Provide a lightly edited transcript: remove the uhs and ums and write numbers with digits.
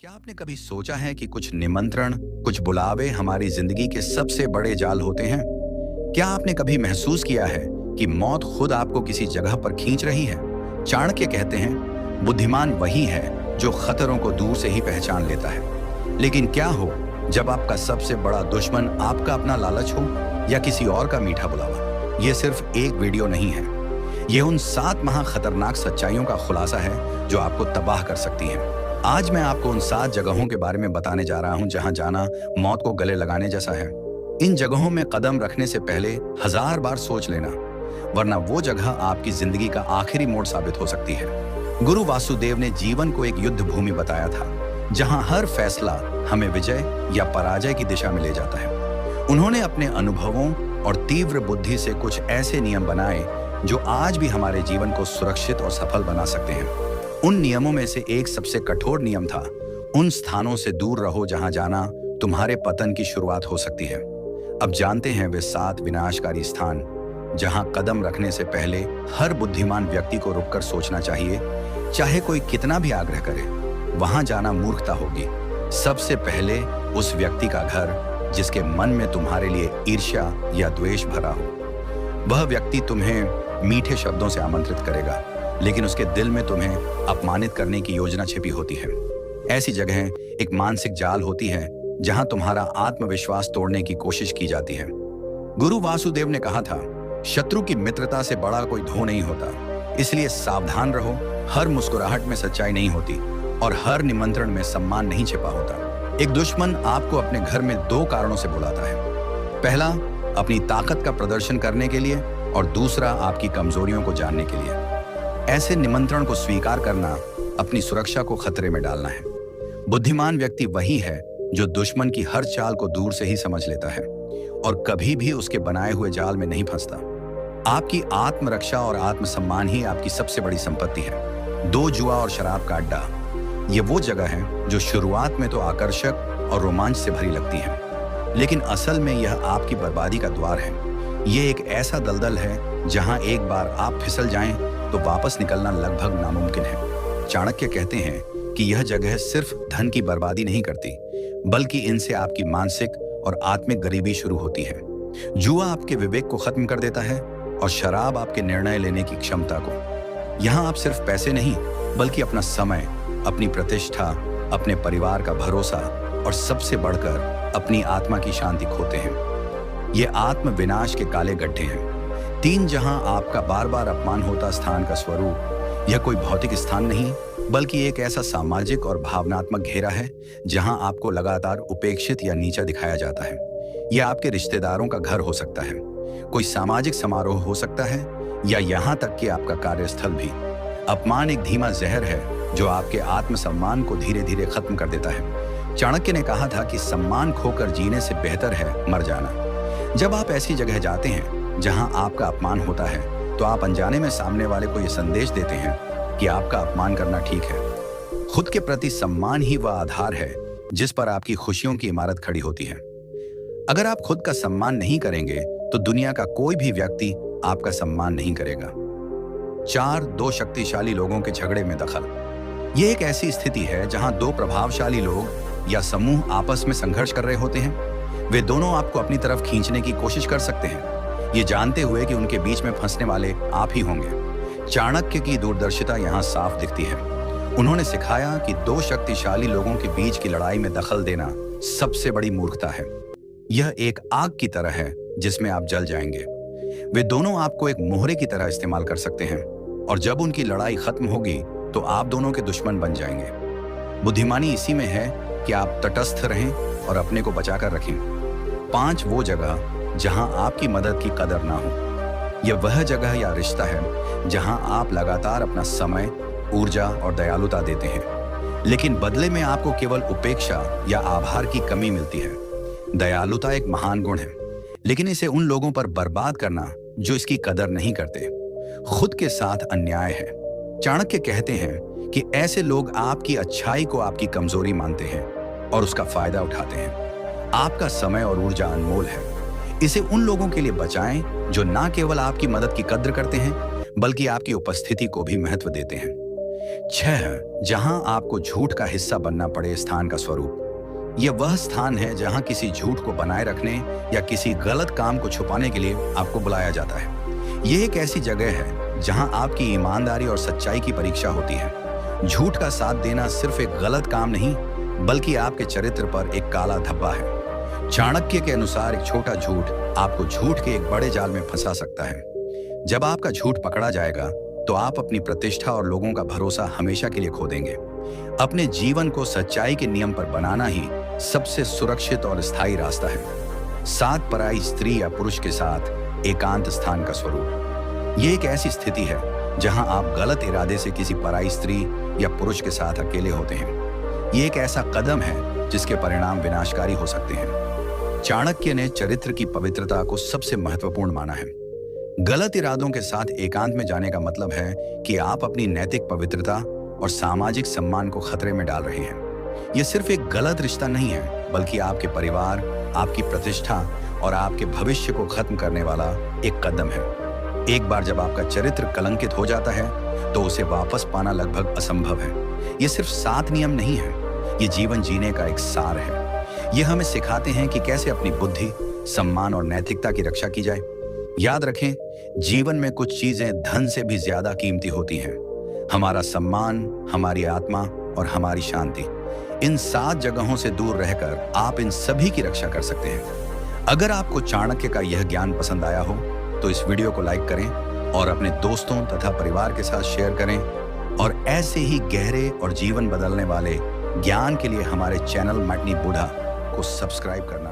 क्या आपने कभी सोचा है कि कुछ निमंत्रण, कुछ बुलावे हमारी जिंदगी के सबसे बड़े जाल होते हैं? क्या आपने कभी महसूस किया है कि मौत खुद आपको किसी जगह पर खींच रही है? चाणक्य कहते हैं, बुद्धिमान वही है जो खतरों को दूर से ही पहचान लेता है। लेकिन क्या हो जब आपका सबसे बड़ा दुश्मन आपका अपना लालच हो या किसी और का मीठा बुलावा? यह सिर्फ एक वीडियो नहीं है, यह उन 7 महा खतरनाक सच्चाइयों का खुलासा है जो आपको तबाह कर सकती हैं। आज मैं आपको उन 7 जगहों के बारे में बताने जा रहा हूं जहां जाना मौत को गले लगाने जैसा है। इन जगहों में कदम रखने से पहले 1000 बार सोच लेना, वरना वो जगह आपकी जिंदगी का आखिरी मोड़ साबित हो सकती है। गुरु वासुदेव ने जीवन को एक युद्ध भूमि बताया था, जहां हर फैसला हमें विजय या पराजय की दिशा में ले जाता है। उन्होंने अपने अनुभवों और तीव्र बुद्धि से कुछ ऐसे नियम बनाए जो आज भी हमारे जीवन को सुरक्षित और सफल बना सकते हैं। उन नियमों में से एक सबसे कठोर नियम था, उन स्थानों से दूर रहो जहां जाना तुम्हारे पतन की शुरुआत हो सकती है। अब जानते हैं वे 7 विनाशकारी स्थान जहां कदम रखने से पहले हर बुद्धिमान व्यक्ति को रुककर सोचना चाहिए, चाहे कोई कितना भी आग्रह करे। वहां जाना मूर्खता होगी। सबसे पहले उस व्यक्ति का घर जिसके मन में तुम्हारे लिए ईर्ष्या या द्वेष भरा हो। वह व्यक्ति तुम्हें मीठे शब्दों से आमंत्रित करेगा, लेकिन उसके दिल में तुम्हें अपमानित करने की योजना छिपी होती है। ऐसी जगहें एक मानसिक जाल होती है जहां तुम्हारा आत्मविश्वास तोड़ने की कोशिश की जाती है। गुरु वासुदेव ने कहा था, शत्रु की मित्रता से बड़ा कोई धो नहीं होता, इसलिए सावधान रहो। हर मुस्कुराहट में सच्चाई नहीं होती और हर निमंत्रण में सम्मान नहीं छिपा होता। एक दुश्मन आपको अपने घर में 2 कारणों से बुलाता है। पहला, अपनी ताकत का प्रदर्शन करने के लिए, और दूसरा, आपकी कमजोरियों को जानने के लिए। ऐसे निमंत्रण को स्वीकार करना अपनी सुरक्षा को खतरे में डालना है। बुद्धिमान व्यक्ति वही है जो दुश्मन की हर चाल को दूर से ही समझ लेता है और कभी भी उसके बनाए हुए जाल में नहीं फंसता। आपकी आत्मरक्षा और आत्मसम्मान ही आपकी सबसे बड़ी संपत्ति है। 2 जुआ और शराब का अड्डा, ये वो जगह है जो शुरुआत में तो आकर्षक और रोमांच से भरी लगती है, लेकिन असल में यह आपकी बर्बादी का द्वार है। ये एक ऐसा दलदल है जहां एक बार आप फिसल जाएं तो वापस निकलना लगभग नामुमकिन है। चाणक्य कहते हैं कि यह जगह सिर्फ धन की बर्बादी नहीं करती, बल्कि इनसे आपकी मानसिक और आत्मिक गरीबी शुरू होती है। जुआ आपके विवेक को खत्म कर देता है और शराब आपके निर्णय लेने की क्षमता को। यहाँ आप सिर्फ पैसे नहीं, बल्कि अपना समय, अपनी प्रतिष्ठा, अपने परिवार का भरोसा और सबसे बढ़कर अपनी आत्मा की शांति खोते हैं। ये आत्म विनाश के काले गड्ढे हैं। 3, जहां आपका बार बार अपमान होता स्थान का स्वरूप, यह कोई भौतिक स्थान नहीं, बल्कि एक ऐसा सामाजिक और भावनात्मक घेरा है जहां आपको लगातार उपेक्षित या नीचा दिखाया जाता है। यह आपके रिश्तेदारों का घर हो सकता है, कोई सामाजिक समारोह हो सकता है, या यहाँ तक कि आपका कार्यस्थल भी। अपमान एक धीमा जहर है जो आपके आत्मसम्मान को धीरे धीरे खत्म कर देता है। चाणक्य ने कहा था कि सम्मान खोकर जीने से बेहतर है मर जाना। जब आप ऐसी जगह जाते हैं जहां आपका अपमान होता है, तो आप अनजाने में सामने वाले को यह संदेश देते हैं कि आपका अपमान करना ठीक है। खुद के प्रति सम्मान ही वह आधार है जिस पर आपकी खुशियों की इमारत खड़ी होती है। अगर आप खुद का सम्मान नहीं करेंगे तो दुनिया का कोई भी व्यक्ति आपका सम्मान नहीं करेगा। 4, 2 शक्तिशाली लोगों के झगड़े में दखल। यह एक ऐसी स्थिति है जहां 2 प्रभावशाली लोग या समूह आपस में संघर्ष कर रहे होते हैं। वे दोनों आपको अपनी तरफ खींचने की कोशिश कर सकते हैं, ये जानते हुए कि उनके बीच में फंसने वाले आप ही होंगे। चाणक्य की दूरदर्शिता यहाँ साफ दिखती है। उन्होंने सिखाया कि 2 शक्तिशाली लोगों के बीच की लड़ाई में दखल देना सबसे बड़ी मूर्खता है। यह एक आग की तरह है जिसमें आप जल जाएंगे। वे दोनों आपको एक मोहरे की तरह इस्तेमाल कर सकते हैं, और जब उनकी लड़ाई खत्म होगी तो आप दोनों के दुश्मन बन जाएंगे। बुद्धिमानी इसी में है कि आप तटस्थ रहें और अपने को बचाकर रखें। 5, वो जगह जहां आपकी मदद की कदर ना हो। यह वह जगह या रिश्ता है जहां आप लगातार अपना समय, ऊर्जा और दयालुता देते हैं, लेकिन बदले में आपको केवल उपेक्षा या आभार की कमी मिलती है। दयालुता एक महान गुण है, लेकिन इसे उन लोगों पर बर्बाद करना जो इसकी कदर नहीं करते, खुद के साथ अन्याय है। चाणक्य कहते हैं कि ऐसे लोग आपकी अच्छाई को आपकी कमजोरी मानते हैं और उसका फायदा उठाते हैं। आपका समय और ऊर्जा अनमोल है, इसे उन लोगों के लिए बचाएं जो ना केवल आपकी मदद की कद्र करते हैं, बल्कि आपकी उपस्थिति को भी महत्व देते हैं। 6, जहां आपको झूठ का हिस्सा बनना पड़े स्थान का स्वरूप। यह वह स्थान है जहां किसी झूठ को बनाए रखने या किसी गलत काम को छुपाने के लिए आपको बुलाया जाता है। यह एक ऐसी जगह है जहां आपकी ईमानदारी और सच्चाई की परीक्षा होती है। झूठ का साथ देना सिर्फ एक गलत काम नहीं, बल्कि आपके चरित्र पर एक काला धब्बा है। चाणक्य के अनुसार एक छोटा झूठ आपको झूठ के एक बड़े जाल में फंसा सकता है। जब आपका झूठ पकड़ा जाएगा तो आप अपनी प्रतिष्ठा और लोगों का भरोसा हमेशा के लिए खो देंगे। अपने जीवन को सच्चाई के नियम पर बनाना ही सबसे सुरक्षित और स्थायी रास्ता है। साथ पराई स्त्री या पुरुष के साथ एकांत स्थान का स्वरूप। ये एक ऐसी स्थिति है जहां आप गलत इरादे से किसी पराई स्त्री या पुरुष के साथ अकेले होते हैं। ये एक ऐसा कदम है जिसके परिणाम विनाशकारी हो सकते हैं। चाणक्य ने चरित्र की पवित्रता को सबसे महत्वपूर्ण माना है। गलत इरादों के साथ एकांत में जाने का मतलब है कि आप अपनी नैतिक पवित्रता और सामाजिक सम्मान को खतरे में डाल रहे हैं। यह सिर्फ एक गलत रिश्ता नहीं है, बल्कि आपके परिवार, आपकी प्रतिष्ठा और आपके भविष्य को खत्म करने वाला एक कदम है। एक बार जब आपका चरित्र कलंकित हो जाता है तो उसे वापस पाना लगभग असंभव है। यह सिर्फ 7 नियम नहीं है, ये जीवन जीने का एक सार है। ये हमें सिखाते हैं कि कैसे अपनी बुद्धि, सम्मान और नैतिकता की रक्षा की जाए। याद रखें, जीवन में कुछ चीजें धन से भी ज्यादा कीमती होती हैं। हमारा सम्मान, हमारी आत्मा और हमारी शांति। इन 7 जगहों से दूर रहकर आप इन सभी की रक्षा कर सकते हैं। अगर आपको चाणक्य का यह ज्ञान पसंद आया हो तो इस वीडियो को लाइक करें और अपने दोस्तों तथा परिवार के साथ शेयर करें। और ऐसे ही गहरे और जीवन बदलने वाले ज्ञान के लिए हमारे चैनल मैटनी बूढ़ा को सब्सक्राइब करना